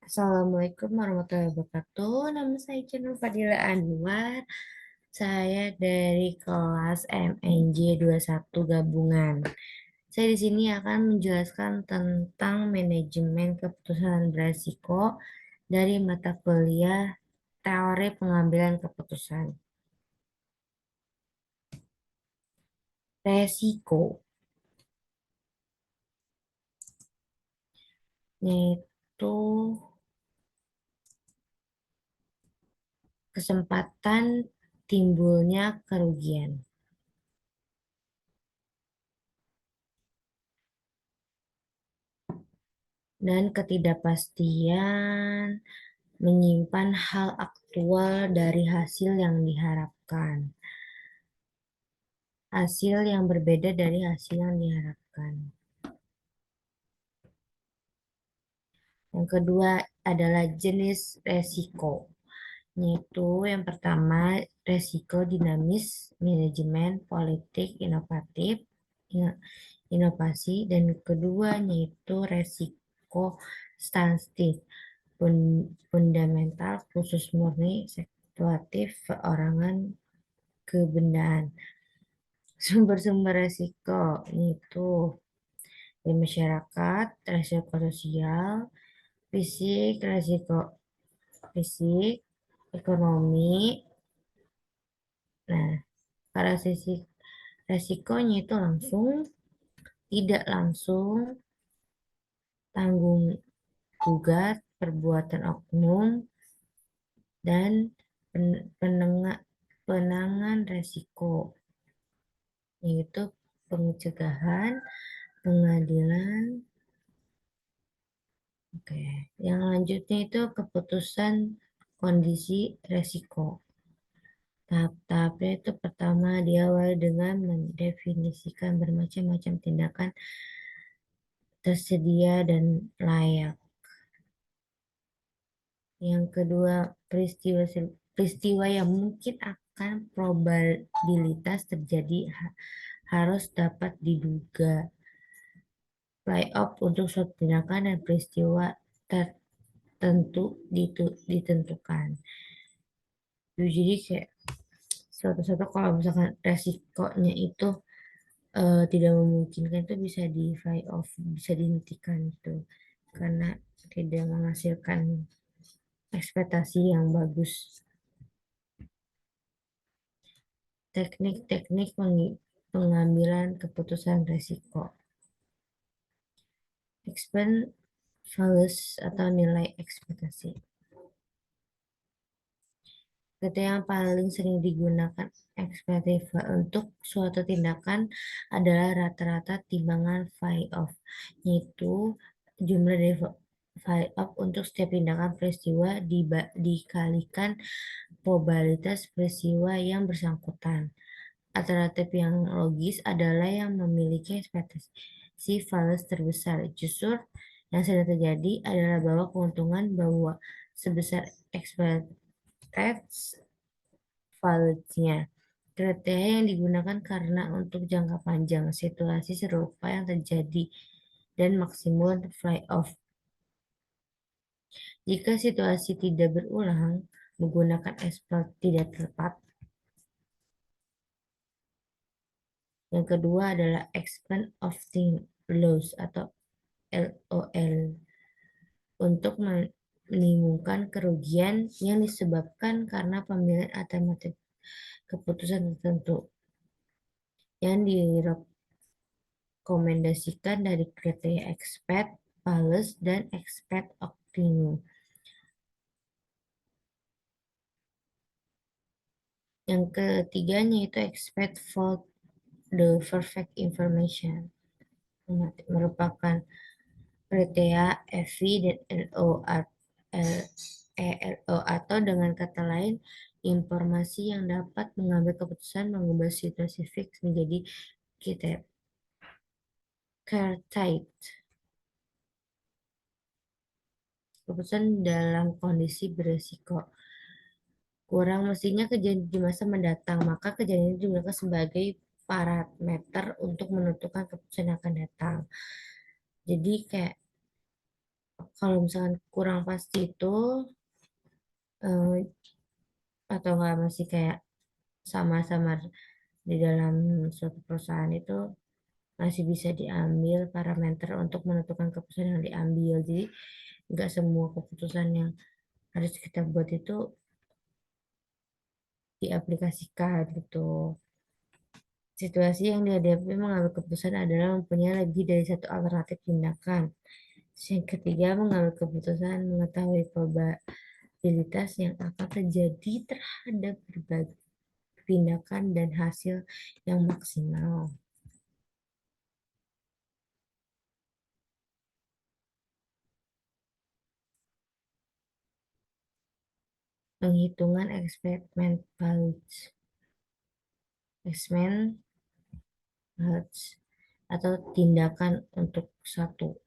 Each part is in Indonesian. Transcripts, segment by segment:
Assalamualaikum warahmatullahi wabarakatuh. Nama saya Nur Fadila Anwar. Saya dari kelas MNJ satu gabungan. Saya di sini akan menjelaskan tentang manajemen keputusan beresiko dari mata kuliah teori pengambilan keputusan. Resiko yaitu kesempatan timbulnya kerugian dan ketidakpastian menyimpan hal aktual dari hasil yang diharapkan. Hasil yang berbeda dari hasil yang diharapkan. Yang kedua adalah jenis resiko. Yaitu yang pertama resiko dinamis, manajemen, politik, inovatif, inovasi, dan kedua yaitu resiko statistik, fundamental, khusus murni, situatif, perorangan, kebendaan. Sumber-sumber resiko itu di masyarakat, resiko sosial, fisik, resiko fisik, ekonomi. Nah, para sisi resikonya itu langsung, tidak langsung, tanggung gugat, perbuatan oknum, dan penanganan resiko, yaitu pencegahan, pengadilan. Oke, yang lanjutnya itu keputusan kondisi resiko. Tahap-tahapnya itu pertama diawali dengan mendefinisikan bermacam-macam tindakan tersedia dan layak. Yang kedua, peristiwa yang mungkin akan probabilitas terjadi harus dapat diduga. Playoff untuk suatu tindakan dan peristiwa tertentu ditentukan. Jadi kayak suatu-suatu kalau misalkan resikonya itu tidak memungkinkan itu bisa di fly off, bisa dihentikan itu karena tidak menghasilkan ekspektasi yang bagus. Teknik-teknik pengambilan keputusan resiko. Expense values atau nilai ekspektasi. Kata yang paling sering digunakan ekspektatif untuk suatu tindakan adalah rata-rata timbangan fly-off, yaitu jumlah dari fly-off untuk setiap tindakan peristiwa dikalikan probabilitas peristiwa yang bersangkutan. Alternatif yang logis adalah yang memiliki ekspektasi values terbesar. Justru yang sedang terjadi adalah bahwa keuntungan bahwa sebesar ekspektasi values-nya. Kriteria yang digunakan karena untuk jangka panjang situasi serupa yang terjadi dan maksimum fly-off. Jika situasi tidak berulang, menggunakan ekspektasi tidak tepat. Yang kedua adalah expand of thing loss atau LOL untuk menimbulkan kerugian yang disebabkan karena pemilihan alternatif keputusan tertentu yang direkomendasikan dari kriteria expect, values, dan expect optimum. Yang ketiganya itu expect for the perfect information, merupakan kriteria FV dan LO atau dengan kata lain informasi yang dapat mengambil keputusan mengubah situasi fix menjadi tight. Keputusan dalam kondisi beresiko. Kurang mestinya kejadian di masa mendatang, maka kejadian itu digunakan sebagai parameter untuk menentukan keputusan yang akan datang. Jadi kayak Kalau misalkan kurang pasti itu eh, atau enggak masih kayak sama-sama di dalam suatu perusahaan itu masih bisa diambil parameter untuk menentukan keputusan yang diambil. Jadi nggak semua keputusan yang harus kita buat itu diaplikasikan gitu. Situasi yang dihadapi mengambil keputusan adalah mempunyai lebih dari satu alternatif tindakan. Terus yang ketiga, mengambil keputusan mengetahui probabilitas yang akan terjadi terhadap berbagai tindakan dan hasil yang maksimal. Penghitungan ekspektmen values. Ekspektmen values atau tindakan untuk satu.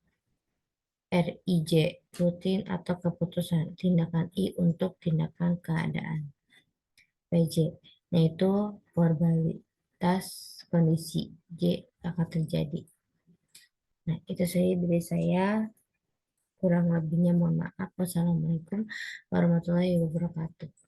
RIJ, rutin atau keputusan. Tindakan I untuk tindakan keadaan. PJ, yaitu probabilitas kondisi J akan terjadi. Nah, itu saja dari saya. Kurang lebihnya mohon maaf. Wassalamualaikum warahmatullahi wabarakatuh.